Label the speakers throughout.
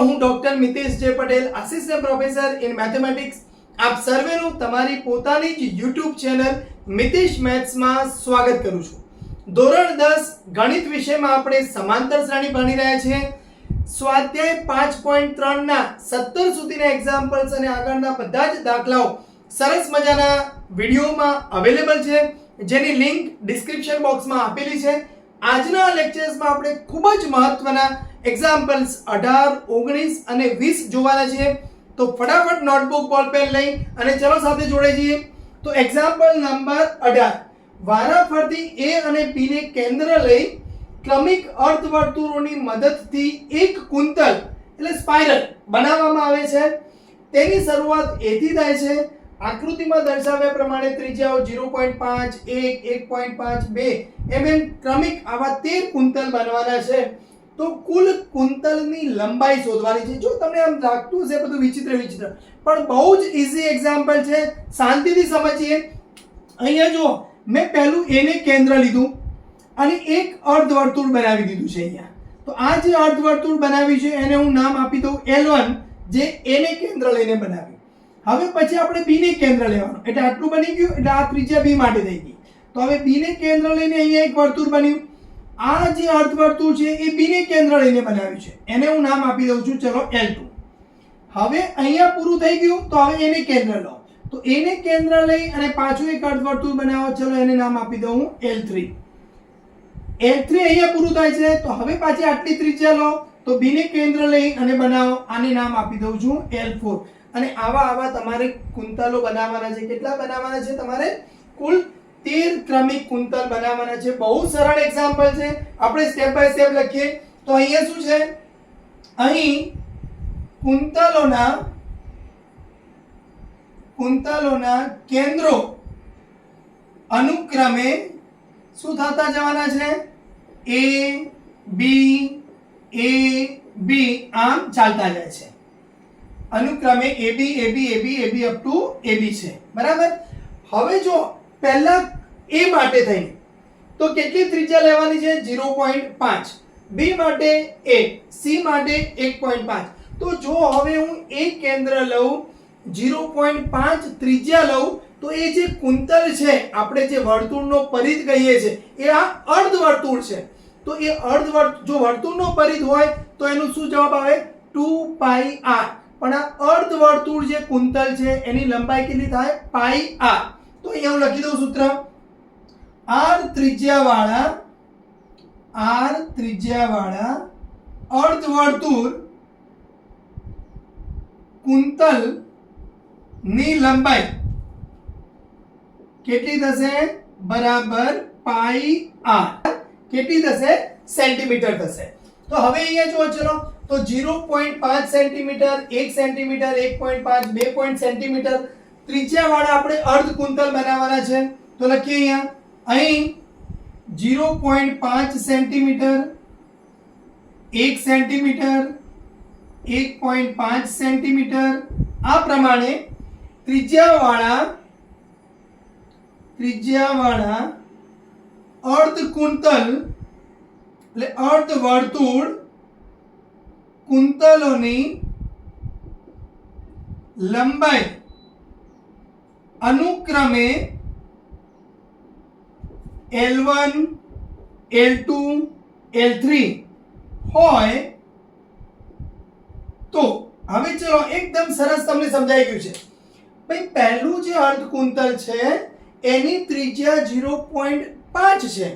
Speaker 1: હું ડોક્ટર મિતેશ જે Patel, assistant professor in mathematics, આપ સર્વેનું તમારી પોતાની જ YouTube ચેનલ મિતેશ મેથ્સમાં સ્વાગત કરું છું. ધોરણ 10 ગણિત વિષયમાં આપણે સમાંતર શ્રેણી ભણી રહ્યા છીએ. સ્વાધ્યાય 5.3 ના 17 સુધીના એક્ઝામ્પલ્સ અને આગળના બધા જ દાખલાઓ સરસ મજાના વિડીયોમાં અવેલેબલ છે, જેની લિંક ડિસ્ક્રિપ્શન બોક્સમાં આપેલી છે. આજના લેક્ચર્સમાં આપણે ખૂબ જ મહત્વના એક્ઝામ્પલ્સ 18, 19 અને 20 જોવાના છે. તો ફટાફટ નોટબુક બોલ પેન લઈ અને ચલો સાથે જોડાઈ જઈએ. તો એક્ઝામ્પલ નંબર 18, વારાફરતી A અને B ને કેન્દ્ર લઈ ક્રમિક અર્ધવર્તુળોની મદદથી એક કુંતલ એટલે સ્પાઇરલ બનાવવામાં આવે છે. તેની શરૂઆત A થી થાય છે. આકૃતિમાં દર્શાવ્યા પ્રમાણે ત્રિજ્યાઓ 0.5, 1, 1.5, 2 એમ ક્રમિક આવા 13 કુંતલ બનવાના છે. તો કુલ કુંતલની લંબાઈ શોધવાની છે. જો તમને આમ લાગતું હશે બધું વિચિત્ર, પણ બહુ જ ઈઝી એક્ઝામ્પલ છે, શાંતિથી સમજીએ. અહીંયા જો મેં પહેલું A ને કેન્દ્ર લીધું અને એક અર્ધવર્તુળ બનાવી દીધું છે અહીંયા. તો આ જે અર્ધવર્તુળ બનાવ્યું છે એને હું નામ આપી દઉં L1, જે A ને કેન્દ્ર લઈને બનાવ્યું. હવે પછી આપણે B ને કેન્દ્ર લેવાનું, એટલે આટલું બની ગયું, એટલે આ ત્રિજ્યા B માટે થઈ ગઈ. તો હવે B ને કેન્દ્ર લઈને અહીંયા એક વર્તુળ બન્યું. આ જે અર્ધવર્તુળ છે એ B ને કેન્દ્ર લઈને બનાવ્યું છે, એને હું નામ આપી દઉં છું ચલો L2. હવે અહીંયા પૂરું થઈ ગયું, તો હવે એને કેન્દ્ર લો. તો A ને કેન્દ્ર લઈ અને પાછું એક અર્ધવર્તુળ બનાવો, ચલો એને નામ આપી દઉં હું L3. L3 અહીંયા પૂરું થાય છે, તો હવે પાછી આટલી ત્રિજ્યા લો. તો B ને કેન્દ્ર લઈ અને બનાવો, આને નામ આપી દઉં છું L4. અને આવા તમારે કુંતલો બનાવવાના છે. કેટલા બનાવવાના છે? તમારે કુલ 13 ક્રમિક કુંતલ બનાવવાના છે. બહુ સરળ એક્ઝામ્પલ છે, આપણે સ્ટેપ બાય સ્ટેપ લખીએ. તો અહીંયા શું છે? અહીં કુંતલોના કેન્દ્રો અનુક્રમે શું થતા જવાના છે? A B A B આમ ચાલતા જાય છે. અનુક્રમે AB AB AB AB up to AB છે, બરાબર. હવે જો પહેલા A માટે થઈને તો કેટલી ત્રિજ્યા લેવાની છે? 0.5. B માટે 1, C માટે 1.5. તો જો હવે હું A કેન્દ્ર લઉં, 0.5 ત્રિજ્યા લઉં, તો એ જે કુંતલ છે, આપણે જે વર્તુળનો પરિધ કહીએ છીએ, એ આ અર્ધવર્તુળ છે. તો એ જો વર્તુળનો પરિધ હોય તો એનો શું જવાબ આવે? 2πr. પણ આ અર્ધવર્તુળ જે કુંતલ છે એની લંબાઈ કેટલી થાય? πr. તો અહીંયા હું લખી દઉં સૂત્ર. r ત્રિજ્યાવાળા અર્ધવર્તુળ કુંતલ ની લંબાઈ કેટલી થશે? બરાબર πr. કેટલી થશે? સેન્ટીમીટર થશે. તો હવે અહીંયા જો ચલો, તો 0.5 સેન્ટીમીટર, 1 સેન્ટીમીટર, 1.5, 2 સેન્ટીમીટર ત્રિજ્યાવાળા આપણે અર્ધ કુંતલ બનાવવાના છે. તો લખીએ અહીં 0.5 સેન્ટીમીટર, 1 સેન્ટીમીટર, 1.5 સેન્ટીમીટર આ પ્રમાણે ત્રિજ્યાવાળા અર્ધ કુંતલ એટલે અર્ધવર્તુળ કુંતલોની લંબાઈ અનુક્રમે L1, L2, L3 હોય. તો હવે ચલો એકદમ સરસ તમને સમજાઈ ગયું છે. ભાઈ પહેલું જે અર્ધકુંતલ છે એની ત્રિજ્યા 0.5 છે.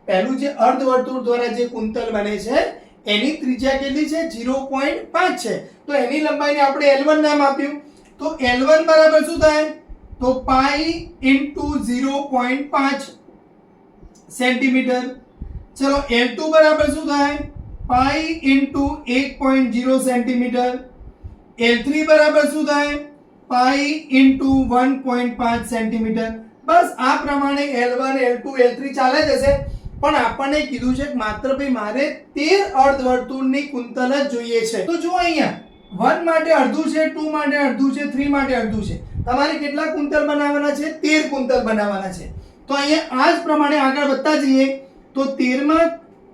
Speaker 1: પહેલું જે અર્ધવર્તુળ દ્વારા જે કુંતલ બને છે એની ત્રિજ્યા કેટલી છે? 0.5 છે. તો એની લંબાઈને આપણે L1 નામ આપ્યું. તો L1 બરાબર શું થાય? તો પાઈ ઇન્ટુ 0.5 સેન્ટીમીટર. ચલો L2 બરાબર શું થાય? પાઈ ઇન્ટુ 1.0 સેન્ટીમીટર. L3 બરાબર શું થાય? પાઈ ઇન્ટુ 1.5 સેન્ટીમીટર. બસ આ પ્રમાણે L1, L2, L3 ચાલે જશે. પણ આપણને કીધું છે કે માત્ર ભાઈ મારે 13 અર્ધવર્તુળની કુંતલ જ જોઈએ છે. તો જો અહીંયા 1 માટે અડધું છે, 2 માટે અડધું છે, 3 માટે અડધું છે. તમારે કેટલા કુંતલ બનાવવાના છે? 13 કુંતલ બનાવવાના છે. તો અહીંયા આ જ પ્રમાણે આગળ વધતા જઈએ. તો 13મા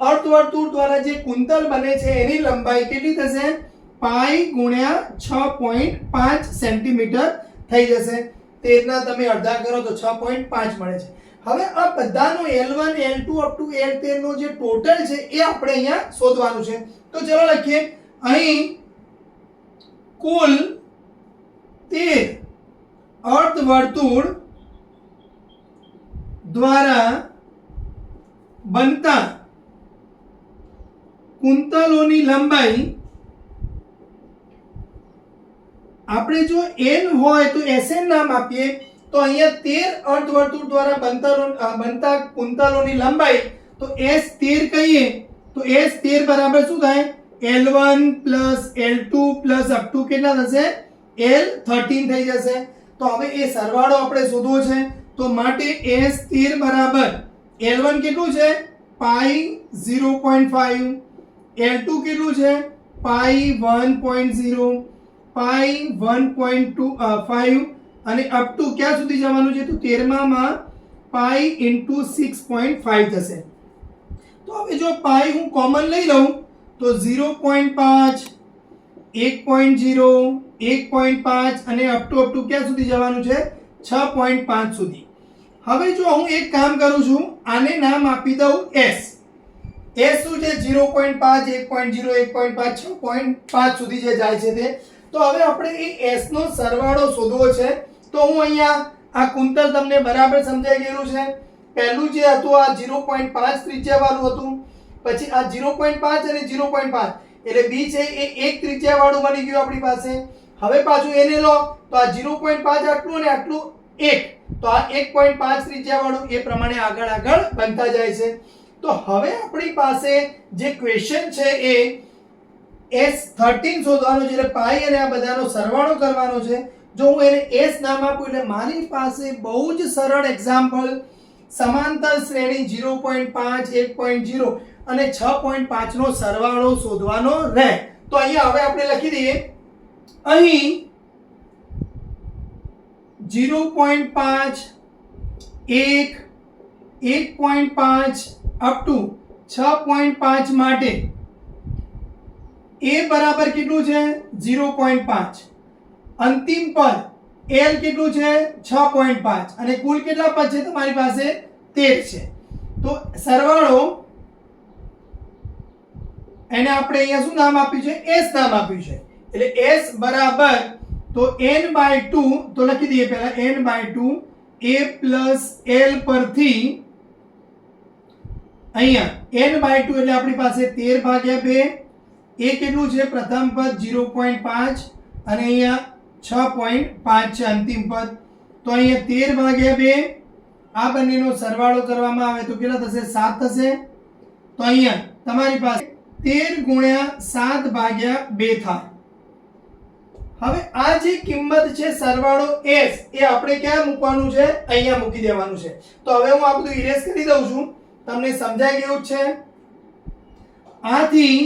Speaker 1: અર્ધવર્તુળ દ્વારા જે કુંતલ બને છે એની લંબાઈ કેટલી થશે? પાઈ ગુણ્યા 6.5 સેન્ટીમીટર થઈ જશે. 13 ના તમે અડધા કરો તો 6.5 મળે છે. હવે આ બધાનો L1 L2 up to L13 નો જે ટોટલ છે એ આપણે અહીંયા શોધવાનું છે. તો ચલો લખીએ. અહીં કુલ 13 અર્ધવર્તુળ દ્વારા બનતા કુંતલોની લંબાઈ, આપણે જો n હોય તો Sn નામ આપીએ, તો અહીંયા 13 અર્ધવર્તુળ દ્વારા બનતા કુંતલોની લંબાઈ તો S13 કહીએ તો S13 બરાબર શું થાય? L1 L2 અપ ટુ કેટલા થશે? L13 થઈ જશે. તો હવે એ સરવાળો આપણે શોધવો છે. તો માટે S13 બરાબર L1 કેટલું છે? પાઈ 0.5, L2 કેટલું છે? પાઈ 1.0, પાઈ 1.25 અને અપ ટુ ક્યાં સુધી જવાનું છે? તો 13માં પાઈ ઇન્ટુ 6.5 થશે. તો હવે જો પાઈ હું કોમન લઈ લઉં તો 0.5, 1.0, 1.5 અને અપ ટુ ક્યાં સુધી જવાનું છે? 6.5 સુધી. હવે જો હું એક કામ કરું છું, આને નામ આપી દઉં S. S શું છે? 0.5, 1.0, 1.5, 6.5 સુધી જે જાય છે તે. તો હવે આપણે એ S નો સરવાળો શોધવો છે. તો હું અહીંયા આ કુંતલ તમને બરાબર સમજાઈ ગયું છે. પહેલું જે હતું આ 0.5 ત્રિજ્યા વાળું હતું, પછી આ 0.5 અને 0.5 એટલે બી છે એ એક ત્રિજ્યા વાળું બની ગયું આપણી પાસે. હવે પાછું એને લો તો આ 0.5 આટલું અને આટલું એક, તો આ 1.5 ત્રિજ્યા વાળું એ પ્રમાણે આગળ બનતા જાય છે. તો હવે આપણી પાસે જે ક્વેશ્ચન છે એ S13 શોધવાનો છે, એટલે પાઈ અને આ બધાનો સરવાળો કરવાનો છે. જો હું એને S નામ આપું એટલે મારી પાસે બહુ જ સરળ એક્ઝામ્પલ સમાંતર શ્રેણી 0.5, 1.0 અને 6.5 નો સરવાળો શોધવાનો રહે. તો અહીંયા હવે આપણે લખી દઈએ. અહીં 0.5, 1, 1.5 અપ ટુ 6.5 માટે A બરાબર કેટલું છે? 0.5. અંતિમ પદ L કેટલું છે? 6.5 અને કુલ કેટલા પદ છે તમારી પાસે? 13 છે. તો સરવાળો એને આપણે અહીંયા શું નામ આપ્યું છે? S નામ આપ્યું છે. એટલે S બરાબર તો n/2, તો લખી દઈએ પહેલા n/2 A પ્લસ L પરથી અહીંયા n/2 એટલે આપણી પાસે 13/2. એ કેટલું છે? પ્રથમ પદ 0.5 અને અહીંયા 6.5 છે અંતિમ પદ. તો અહીંયા 13/2 આ બંનેનો સરવાળો કરવામાં આવે તો કેટલા થશે? 7 થશે. તો અહીંયા તમારી પાસે 13 ગુણ્યા 7/2 થાય. હવે આ જે કિંમત છે સરવાળો S એ આપણે ક્યાં મૂકવાનું છે? અહીંયા મૂકી દેવાનું છે. તો હવે હું આ બધું ઇરેઝ કરી દઉં છું, તમને સમજાઈ ગયું છે. આથી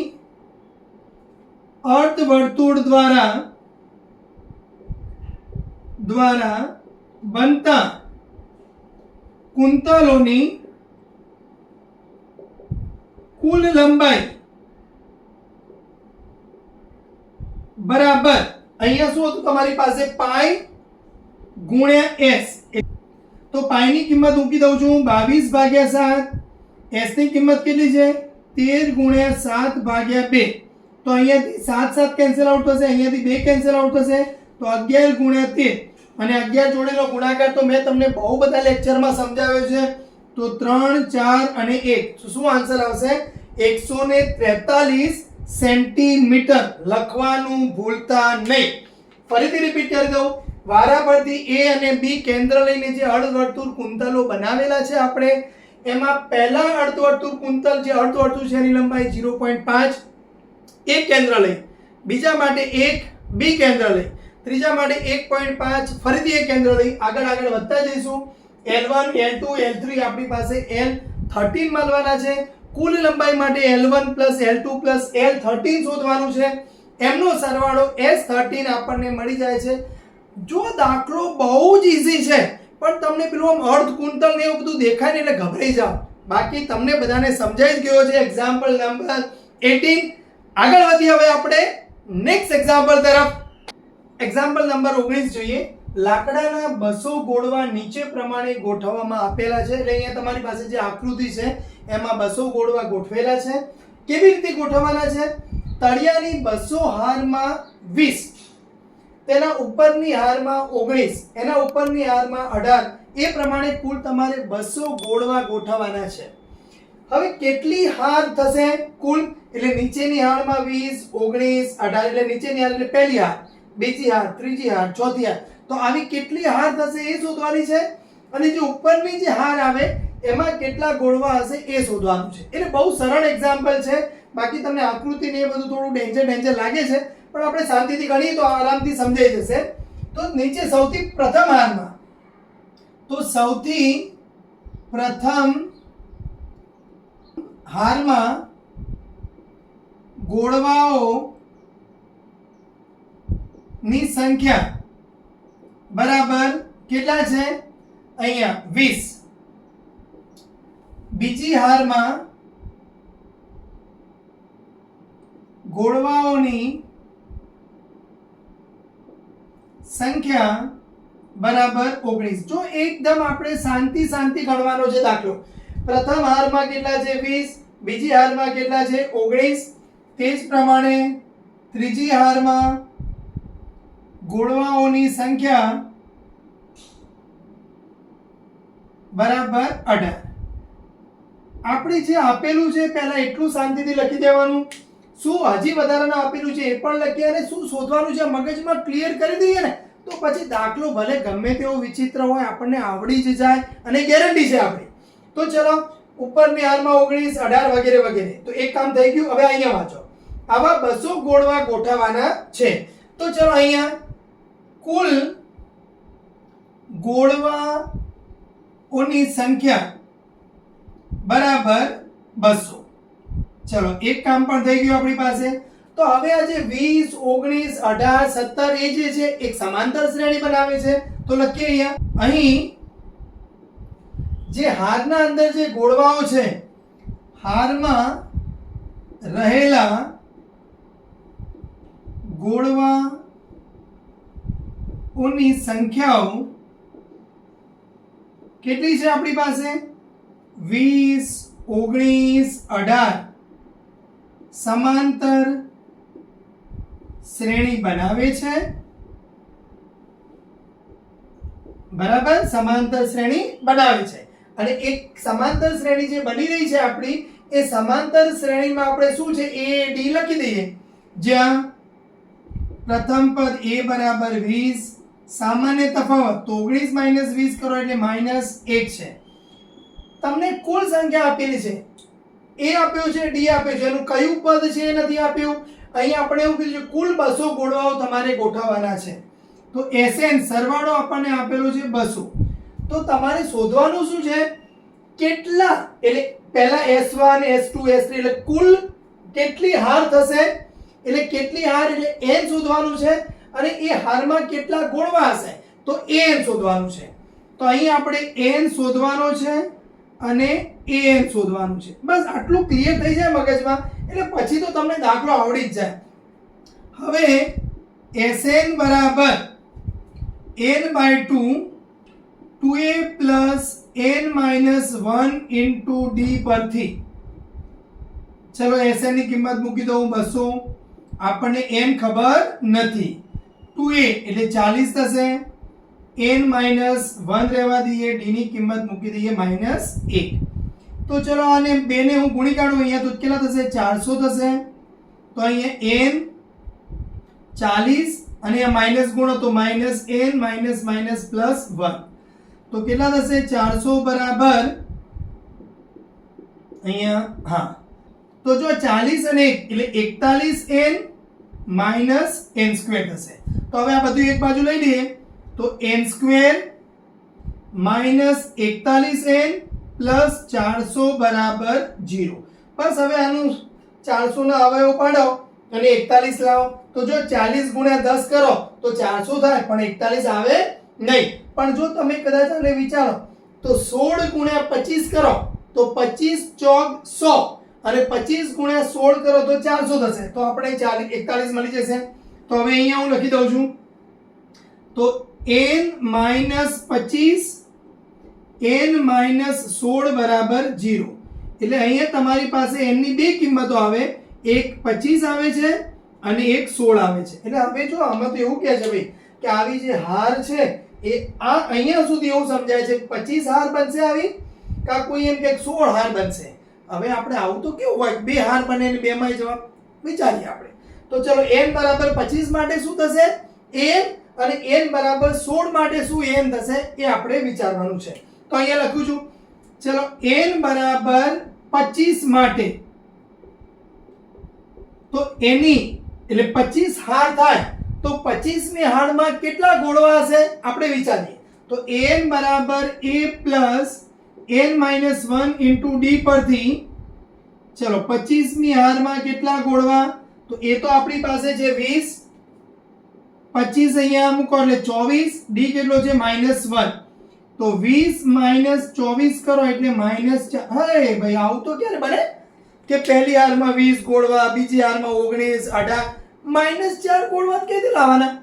Speaker 1: અર્ધવર્તુળ દ્વારા બનતા કુંતલોની કુલ લંબાઈ બરાબર અહીંયા શું હતું તમારી પાસે? પાઈ ગુણ્યા S. તો પાઈ ની કિંમત મૂકી દઉં છું 22/7. S ની કિંમત કેટલી છે? 13 ગુણ્યા 7/2. તો અહીંયાથી 7 કેન્સલ આઉટ થશે, અહીંયાથી 2 કેન્સલ આઉટ થશે. તો 11 ગુણ્યા 13 અને 11 જોડેનો ગુણાકાર તો મેં તમને બહુ બધા લેક્ચરમાં સમજાવ્યો છે. તો 3, 4 અને 1, શું આન્સર આવશે? 143 સેન્ટીમીટર. લખવાનું ભૂલતા નહીં. ફરીથી રિપીટ કરી દઉં. વારાફરતી A અને B કેન્દ્ર લઈને જે અર્ધવર્તુળ કુંતલો બનાવેલા છે આપણે, એમાં પહેલા અર્ધવર્તુળ કુંતલ જે અર્ધવર્તુળ છે એની લંબાઈ 0.5 એક કેન્દ્ર લઈ, બીજા માટે 1 B કેન્દ્ર લઈ, ત્રીજા માટે 1.5 ફરીથી એક કેન્દ્ર લઈ આગળ વધતા જઈશું. L1 L2 L3 આપણી પાસે L13 મળવાના છે. કુલ લંબાઈ માટે L1 L2 L13 શોધવાનું છે. એમનો સરવાળો S13 આપણને મળી જાય છે. જો દાખલો બહુ જ ઈઝી છે પણ તમને પેલું અર્ધ કુંતલ ને એવું બધું દેખાય ને એટલે ગભરાઈ જાઓ. બાકી તમને બધાને સમજાઈ જ ગયો છે. Example number 18. આગળ વધી હવે આપણે નેક્સ્ટ એક્ઝામ્પલ તરફ. એક્ઝામ્પલ નંબર 19 જોઈએ. લાકડાના 200 ગોળવા નીચે પ્રમાણે ગોઠવવામાં આપેલા છે. એટલે અહીંયા તમારી પાસે જે આકૃતિ છે એમાં 200 ગોળવા ગોઠવેલા છે. કેવી રીતે ગોઠવવાના છે? તળિયાની 200 હારમાં 20, તેના ઉપરની હારમાં 19, એના ઉપરની હારમાં 18, એ પ્રમાણે કુલ તમારે 200 ગોળવા ગોઠવવાના છે. હવે કેટલી હાર થશે કુલ? એટલે નીચેની હારમાં 20, 19, 18, એટલે નીચેની હાર એટલે પહેલી હાર, બીજી હાર, ત્રીજી હાર, ચોથી હાર. તો આવી કેટલી હાર થશે એ શોધવાની છે. અને જે ઉપરની જે હાર આવે એમાં કેટલા ગોળવા હશે એ શોધવાનું છે. એટલે બહુ સરળ એક્ઝામ્પલ છે. બાકી તમને આકૃતિ ને એ બધું થોડું ડેન્જર લાગે છે, પણ આપણે શાંતિથી ગણીએ તો આરામથી સમજાઈ જશે. તો નીચે સૌથી પ્રથમ હારમાં, તો સૌથી પ્રથમ હારમાં ગોળવાઓ ની સંખ્યા બરાબર કેટલા છે? અહીંયા 20. બીજી હારમાં ગોળવાઓની સંખ્યા બરાબર 19. જો એકદમ આપણે શાંતિ ગણવાનો છે દાખલો. પ્રથમ હારમાં કેટલા છે? 20. બીજી હારમાં કેટલા છે? 19. તે જ પ્રમાણે ત્રીજી હારમાં ગોળવાઓની સંખ્યા બરાબર 18. આપણે જે આપેલું છે પહેલા એટલું શાંતિથી લખી દેવાનું. શું હજી વધારાનું આપેલું છે એ પણ લખીએ અને શું શોધવાનું છે મગજમાં ક્લિયર કરી દઈએ ને તો પછી દાખલો ભલે ગમે તેવો વિચિત્ર હોય આપણને આવડી જ જાય અને ગેરંટી છે આપણી. તો ચલો ઉપરની હારમાં 19, 18 વગેરે વગેરે. તો એક કામ થઈ ગયું. હવે અહીંયા વાંચો. આવા 200 ગોળવા ગોઠવવાના છે. તો ચલો અહીંયા કુલ ગોળવાઓની સંખ્યા બરાબર 200. ચલો એક કામ પણ થઈ ગયું આપણી પાસે. તો હવે આ જે 20, 19, 18, 17 એ જે છે એક સમાંતર શ્રેણી બનાવે છે. તો લખીએ અહીંયા. અહીં જે હારના અંદર જે ગોળવાઓ છે, હારમાં રહેલા ગોળવાઓની સંખ્યાઓ કેટલી છે આપણી પાસે? 20, 19, 18 સમાંતર શ્રેણી બનાવે છે. બરાબર, સમાંતર શ્રેણી બનાવે છે. અને એક સમાંતર શ્રેણી જે બની રહી છે આપણી, એ સમાંતર શ્રેણીમાં આપણે શું છે a d લખી દઈએ. જ્યાં પ્રથમ પદ a બરાબર 20, સામાન્ય તફાવત તો 19 - 20 કરો એટલે -1 છે. તમને કુલ સંખ્યા આપેલી છે. a આપ્યો છે, d આપ્યો છે, એનું કયું પદ છે એ નથી આપ્યું. અહીં આપણે એવું કીધું છે કુલ 200 ગોળવાઓ તમારે ગોઠવવાના છે. તો SN સરવાળો આપણને આપેલો છે 200. તો તમારે શોધવાનું શું છે? કેટલા, એટલે પહેલા S1, S2, S3 એટલે કુલ કેટલી હાર થશે, એટલે કેટલી હાર એટલે n શોધવાનું છે. અને એ હારમાં કેટલા ગોળવા હશે તો an શોધવાનું છે. તો અહીં આપણે n શોધવાનો છે અને an શોધવાનું છે. બસ આટલું ક્લિયર થઈ જાય મગજમાં એટલે પછી તો તમને દાખલો આવડી જ જાય. હવે Sn બરાબર n/2 2a n - 1 into d પરથી ચલો Sn ની કિંમત મૂકી દઉં 200. આપણને n ખબર નથી. 2a એટલે 40 થશે. n - 1 રહેવા દઈએ, d ની કિંમત મૂકી દઈએ -1. તો ચલો આને બે ને હું ગુણી કાઢું. અહીંયા તો કેટલા થશે? 400 થશે. તો અહીંયા n 40 અને આ માઈનસ ગુણો તો -n -1 તો કેટલા થશે? 400 બરાબર અહીંયા હા તો જો 40 અને 1 એટલે 41n - n² થશે. તો હવે આ બધું એક બાજુ લઈ લઈએ તો n² - 41n + 400 બરાબર 0. બસ હવે આનું 400 ના અવયવ પાડો અને 41 લાવો. તો જો 40 × 10 કરો તો 400 થાય પણ 41 આવે નહીં. પણ જો તમે કદાચ આને વિચારો તો 16 × 25 કરો તો 25 × 4 100 અને 25 ગુણ્યા 16 કરો તો 400 થશે. તો આપણે 41 મળી જશે. તો હવે અહીંયા હું લખી દઉં છું. તો n - 25 n - 16 બરાબર 0. એટલે અહીંયા તમારી પાસે n ની બે કિંમતો આવે, એક 25 આવે છે અને એક 16 આવે છે. એટલે હવે જો આમાં તો એવું કહે છે ભાઈ કે આવી જે હાર છે એ આ અહીંયા સુધી એવું સમજાય છે 25 હાર બનશે આવી, કા કોઈ એમ કે 16 હાર બનશે. હવે આપણે આવું તો કેવું હોય, બે હાર બને ને બેમાંય જવાબ વિચારીએ આપણે. તો ચલો n બરાબર 25 માટે શું થશે n, અને n બરાબર 16 માટે શું n થશે એ આપણે વિચારવાનું છે. તો અહીંયા લખું છું. ચલો n બરાબર 25 માટે તો એની એટલે 25 હાર થાય તો 25મી હારમાં કેટલા ગોળવા હશે આપણે વિચારીએ. તો n બરાબર a plus n minus 1 into d પરથી ચલો 25મી હારમાં કેટલા ગોળવા, તો એ તો આપણી પાસે છે 20, 25 અહીંયા મૂકો એટલે 24, d કેટલો છે -1. તો 20 માઇનસ 24 કરો એટલે -4. અરે ભાઈ આવું તો ક્યારે બને કે પહેલી હારમાં 20 ગોળવા, બીજી હારમાં 19, 18, -4 ગોળવા ક્યાંથી લાવવાના?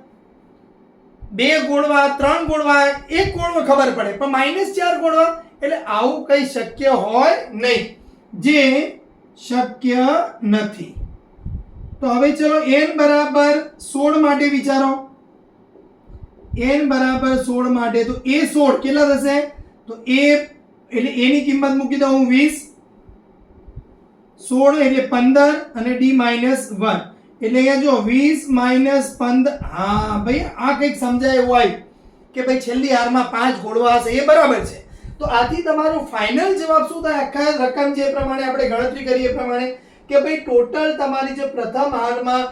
Speaker 1: 2 ગોળવા, 3 ગોળવા, 1 ગોળવા ખબર પડે, પણ -4 ગોળવા એટલે આવું કઈ શક્ય હોય નહીં, જે શક્ય નથી. તો હવે ચલો n બરાબર 16 માટે વિચારો. n બરાબર 16 માટે તો a 16 કેટલા થશે? તો a એટલે a ની કિંમત મૂકી દઉં હું 20, 16 એટલે 15 અને d -1 એટલે અહીંયા જો 20 - 15. હા ભાઈ આ કંઈક સમજાય એવું હોય કે ભાઈ છેલ્લી હારમાં 5 ગોળવા હશે, એ બરાબર છે. તો આથી તમારો ફાઇનલ જવાબ શું થાય? આખા રકમ જે પ્રમાણે આપણે ગણતરી કરીએ એ પ્રમાણે કે ભાઈ ટોટલ તમારી જે પ્રથમ હારમાં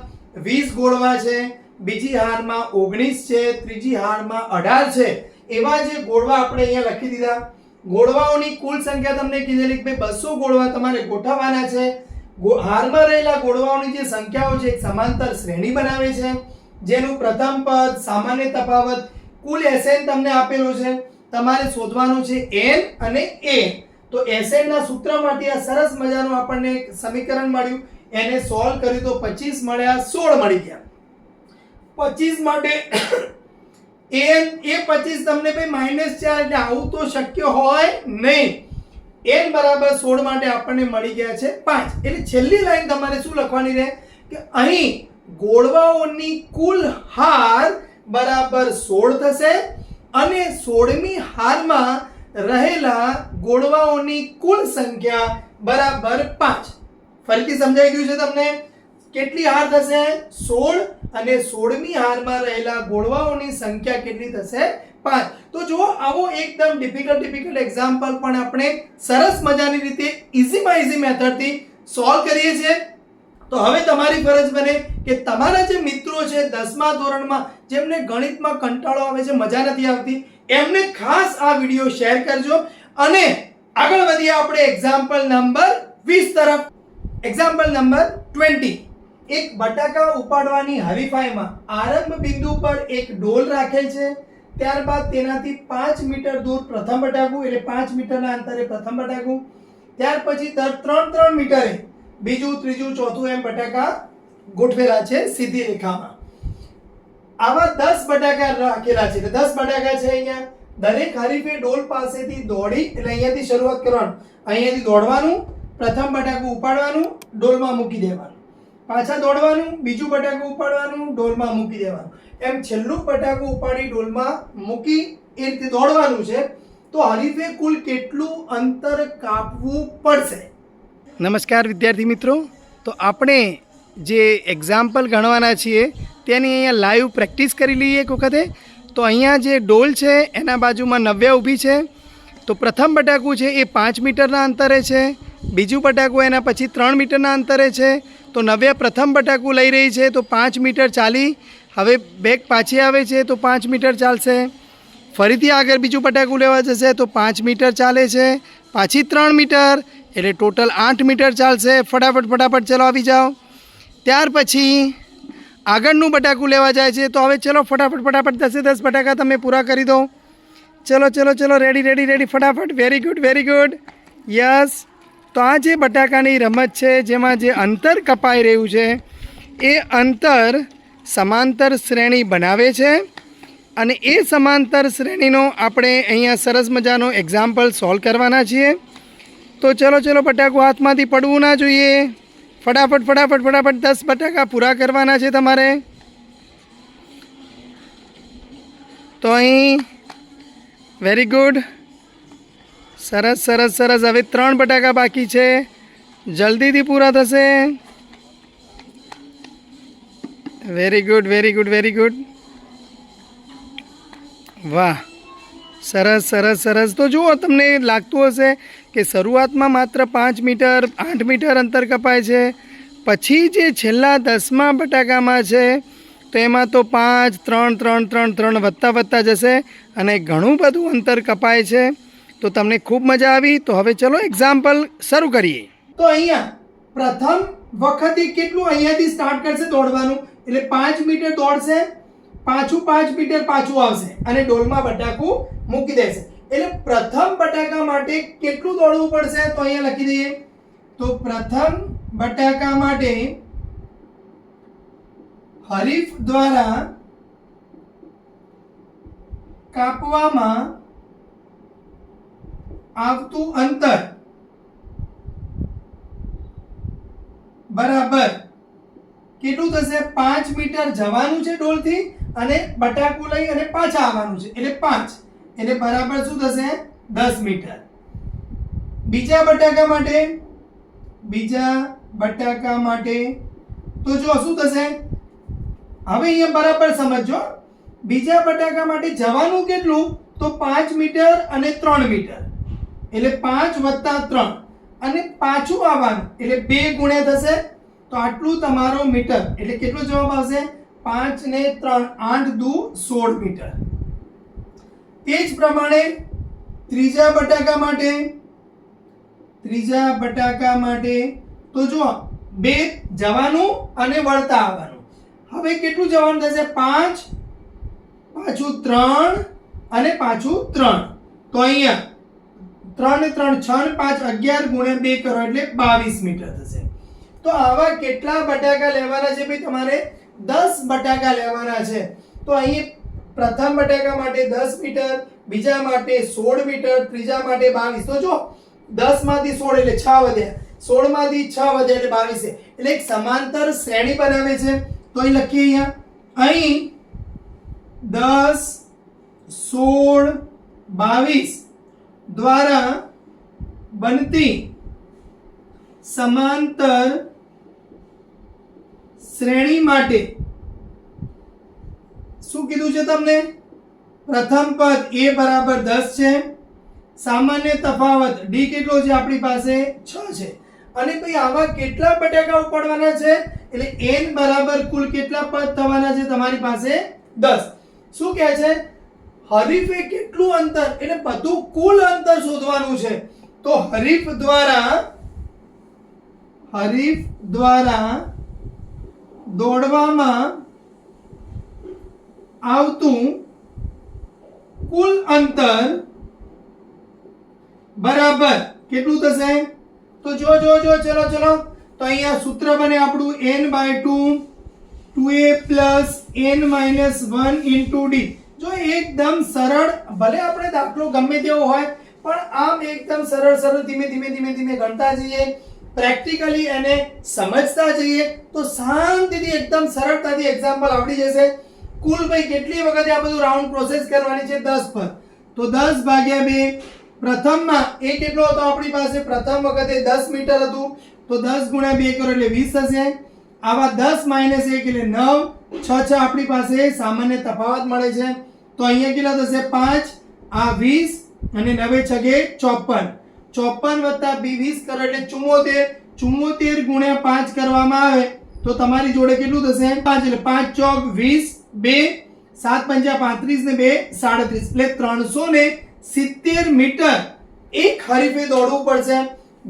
Speaker 1: 20 ગોળવા છે, બીજી હારમાં 19 છે, ત્રીજી હારમાં 18 છે, એવા જે ગોળવા આપણે અહીંયા લખી દીધા. ગોળવાઓની કુલ સંખ્યા તમને કીધેલી કે ભાઈ 200 ગોળવા તમારે ગોઠવવાના છે. હારમાં રહેલા ગોળવાઓની જે સંખ્યાઓ છે એક સમાંતર શ્રેણી બનાવે છે, જેનું પ્રથમ પદ, સામાન્ય તફાવત, કુલ SN તમને આપેલો છે. તમારે શોધવાનું છે n અને a. તો SN ના સૂત્રમાંથી આ સરસ મજાનું આપણને એક સમીકરણ મળ્યું, એને સોલ્વ કર્યું તો 25 મળ્યા, 16 મળી ગયા. 25 માટે n એ 25 તમને ભાઈ -4 એટલે આવું તો શક્ય હોય નહીં. n બરાબર 16 માટે આપણને મળી ગયા છે 5. એટલે છેલ્લી લાઈન તમારે શું લખવાની રહે કે અહીં ગોળવાઓની કુલ હાર બરાબર 16 થશે અને 16મી હારમાં રહેલા ગોળવાઓની કુલ સંખ્યા બરાબર 5. ફરીથી સમજાઈ ગયું છે તમને? કેટલી હાર થશે? 16, અને 16મી હારમાં રહેલા ગોળવાઓની સંખ્યા કેટલી થશે? 5. તો જો આવો એકદમ ડિફિકલ્ટ એક્ઝામ્પલ પણ આપણે સરસ મજાની રીતે ઈઝીમાં ઈઝી મેથડથી સોલ્વ કરીએ છીએ. તો હવે તમારી ફરજ બને કે તમારા જે મિત્રો છે 10મા ધોરણમાં જેમને ગણિતમાં કંટાળો આવે છે, મજા નથી આવતી, એમને ખાસ આ વિડીયો શેર કરજો. અને આગળ વધીએ આપણે એક્ઝામ્પલ નંબર 20 તરફ. Example number 20. એક બટાકા ઉપાડવાની હરીફાઈમાં આરંભ બિંદુ પર એક ડોલ રાખેલ છે, ત્યારબાદ તેનાથી 5 મીટર દૂર પ્રથમ બટાકું, એટલે 5 મીટરના અંતરે પ્રથમ બટાકું, ત્યાર પછી 3 મીટરે બીજું, ત્રીજું, ચોથું એમ બટાકા ગોઠવેલા છે સીધી રેખામાં. આવા 10 બટાકા રાખેલા છે. એટલે 10 બટાકા છે અહીંયા. દરેક હરીફે ડોલ પાસેથી દોડી, એટલે અહીંયાથી શરૂઆત કરવાનું, અહીંયાથી દોડવાનું, પ્રથમ બટાકું ઉપાડવાનું, ડોલમાં મૂકી દેવાનું, પાછા દોડવાનું, બીજું બટાકું ઉપાડવાનું, ડોલમાં મૂકી દેવાનું, એમ છેલ્લું બટાકું ઉપાડી ડોલમાં મૂકી એ રીતે દોડવાનું છે. તો હરીફે કુલ કેટલું અંતર કાપવું પડશે? નમસ્કાર વિદ્યાર્થી મિત્રો. તો આપણે જે એક્ઝામ્પલ ગણવાના છીએ તેની અહીંયા લાઈવ પ્રેક્ટિસ કરી લઈએ એક વખતે. તો અહીંયા જે ડોલ છે એના બાજુમાં નવ્યા ઊભી છે. તો પ્રથમ બટાકું છે એ 5 મીટરના અંતરે છે, બીજું બટાકું એના પછી 3 મીટરના અંતરે છે. તો નવ્યા પ્રથમ બટાકું લઈ રહી છે, તો 5 મીટર ચાલી, હવે બેક પાછી આવે છે તો 5 મીટર ચાલશે, ફરીથી આગળ બીજું બટાકું લેવા જશે તો 5 મીટર ચાલે છે, પાછી 3 મીટર, એટલે ટોટલ 8 મીટર ચાલશે. ફટાફટ ચલો આવી જાઓ. ત્યાર પછી આગળનું બટાકું લેવા જાય છે. તો હવે ચલો ફટાફટ 10 બટાકા તમે પૂરા કરી દો. ચલો રેડી ફટાફટ. Very good. યસ, તો આ જે બટાકાની રમત છે જેમાં જે અંતર કપાઈ રહ્યું છે એ અંતર સમાંતર શ્રેણી બનાવે છે અને એ સમાંતર શ્રેણીનો આપણે અહીંયા સરસ મજાનો એક્ઝામ્પલ સોલ્વ કરવાના છીએ. તો ચલો બટાકું હાથમાંથી પડવું ના જોઈએ. ફટાફટ 10 બટાકા પૂરા કરવાના છે તમારે. તો અહીં વેરી ગુડ, સરસ. હવે 3 બટાકા બાકી છે, જલ્દીથી પૂરા થશે. Very good. વાહ, સરસ. તો જુઓ, તમને લાગતું હશે કે શરૂઆતમાં માત્ર 5 મીટર 8 મીટર અંતર કપાય છે, પછી જે છેલ્લા 10મા બટાકામાં છે તો એમાં તો 5 3 વધતા જશે અને ઘણું બધું અંતર કપાય છે. તો તમને ખૂબ મજા આવી. તો હવે ચલો એક્ઝામ્પલ શરૂ કરીએ. તો અહીંયા પ્રથમ વખતે કેટલું અહીંયાથી સ્ટાર્ટ કરશે દોડવાનું, એટલે 5 મીટર દોડશે, પાછું 5 મીટર પાછું આવશે અને ડોલમાં બટાકું મૂકી દેશે. એટલે પ્રથમ બટાકા માટે કેટલું દોડવું પડશે તો અહીંયા લખી દઈએ. તો પ્રથમ બટાકા માટે હરીફ દ્વારા કાપવામાં આવતું અંતર બરાબર કેટલું થશે? 5 મીટર જવાનું છે ડોલથી અને બટાકું લઈ અને પાછા આવવાનું છે, એટલે 5, એટલે બરાબર શું થશે? 10 મીટર. બીજા બટાકા માટે તો જો શું થશે? હવે અહીંયા બરાબર સમજો. બીજા બટાકા માટે જવાનું કેટલું? તો 5 મીટર અને 3 મીટર, એટલે 5 + 3, અને પાછું આવવાનું એટલે 2 ગુણ્યા થશે. તો આટલું તમારો મીટર, એટલે કેટલો જવાબ આવશે? 5 ને 3 8 દુ 16 મીટર. તે જ પ્રમાણે ત્રીજા બટાકા માટે તો જુઓ, 2 જવાનું અને વળતા આવવાનું. હવે કેટલું જવાનું થશે? 5 પાછું 3 અને પાછું 3. તો અહીંયા 3 ને 3 6 ને 5 11 ગુણ્યા 2 કરો એટલે 22 મીટર થશે. તો આવા કેટલા બટાકા લેવાના છે ભાઈ? તમારે 10 બટાકા લેવાના છે. તો અહીં પ્રથમ બટાકા માટે 10 મીટર, બીજા માટે 16 મીટર, ત્રીજા માટે 22. તો જો 10 માંથી 16 એટલે 6 વધ્યા, 16 માંથી 6 વધ્યા એટલે 22 છે. એટલે એક સમાંતર શ્રેણી બનાવે છે. તો અહીં લખીએ, અહીં 10 16 22 દ્વારા બનતી સમાંતર શ્રેણી માટે શું કીધું છે તમને? પ્રથમ પદ a બરાબર 10 છે, સામાન્ય તફાવત d કેટલો છે? આપણી પાસે 6 છે. અને ભાઈ આવા કેટલા બટાકા ઉપાડવાના છે? એટલે n બરાબર કુલ કેટલા પદ થવાના છે તમારી પાસે? 10. શું કહે છે? હરીફે કેટલું અંતર, એટલે બધું કુલ અંતર શોધવાનું છે. તો હરીફ દ્વારા દોડવામાં આવતું કુલ અંતર બરાબર કેટલું થશે? તો જો ચલો. તો અહીંયા સૂત્ર બને આપણું n/2 2a + n - 1 * d. જો એકદમ સરળ, ભલે આપણે દાખલો ગમે તેવો હોય પણ આમ એકદમ સરળ ધીમે ગણતા જઈએ, પ્રેક્ટિકલી એને સમજતા જઈએ તો શાંતિથી એકદમ સરળતાથી એક્ઝામ્પલ આવડી જશે. કુલ ભાઈ કેટલી વખતે આ બધું રાઉન્ડ પ્રોસેસ કરવાની છે? 10 પર. તો 10/2. પ્રથમમાં એ કેટલો હતો આપણી પાસે? પ્રથમ વખતે 10 મીટર હતું, તો 10 × 2 કરો એટલે 20 થશે. આવા 10 - 1 એટલે 9, 6 આપણી પાસે સામાન્ય તફાવત મળે છે. તો અહીંયા કેટલા થશે? 5, આ 20 અને 9 × 6 54. 54 + 20 કરો એટલે 74. 74 × 5 કરવામાં આવે તો તમારી જોડે કેટલું થશે? 5, એટલે 5 × 4 20, 2 7 × 5 35 ને 2 37, એટલે 370 મીટર એક હરીફે દોડવું પડશે.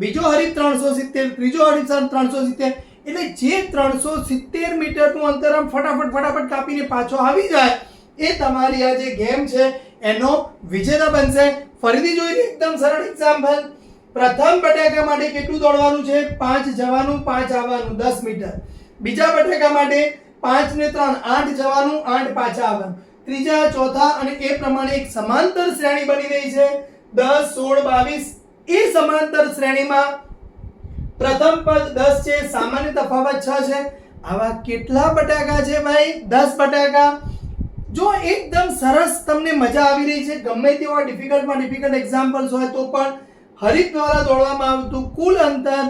Speaker 1: બીજો હરીફ 370, ત્રીજો હરીફ 370, એટલે જે 370 મીટરનું અંતર આમ ફટાફટ કાપીને પાછો આવી જાય એ તમારી આ જે ગેમ છે એનો વિજેતા બનશે. ફરીથી જોઈ લે એકદમ સરળ એક્ઝામ્પલ. પ્રથમ બટાકા માટે કેટલું દોડવાનું છે? 5 જવાનું 5 આવવાનું 10 મીટર. બીજા બટાકા માટે 5 ને 3 8 જવાનું 8 પાછા આવવાનું. ત્રીજા, ચોથા અને એ પ્રમાણે એક સમાંતર શ્રેણી બની રહી છે 10 16 22. એ સમાંતર શ્રેણીમાં પ્રથમ પદ 10 છે, સામાન્ય તફાવત 6 છે. આવા કેટલા બટાકા છે ભાઈ? 10 બટાકા. જો એકદમ સરસ તમને મજા આવી રહી છે, ગમે તેવા ડિફિકલ્ટમાં ડિફિકલ્ટ એક્ઝામ્પલ્સ હોય તો પણ હરીફ દ્વારા દોડવામાં આવતું કુલ અંતર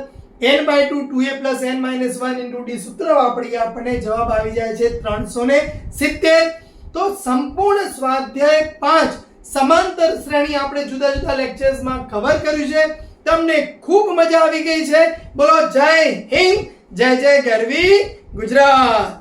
Speaker 1: n/2 2a + n - 1 * d સૂત્ર વાપરી આપણને જવાબ આવી જાય છે 370. તો સંપૂર્ણ સ્વાધ્યાય 5 સમાંતર શ્રેણી આપણે જુદા જુદા લેક્ચર્સમાં કવર કર્યું છે. તમને ખૂબ મજા આવી ગઈ છે. બોલો જય હિન્દ, જય જય ગરવી ગુજરાત.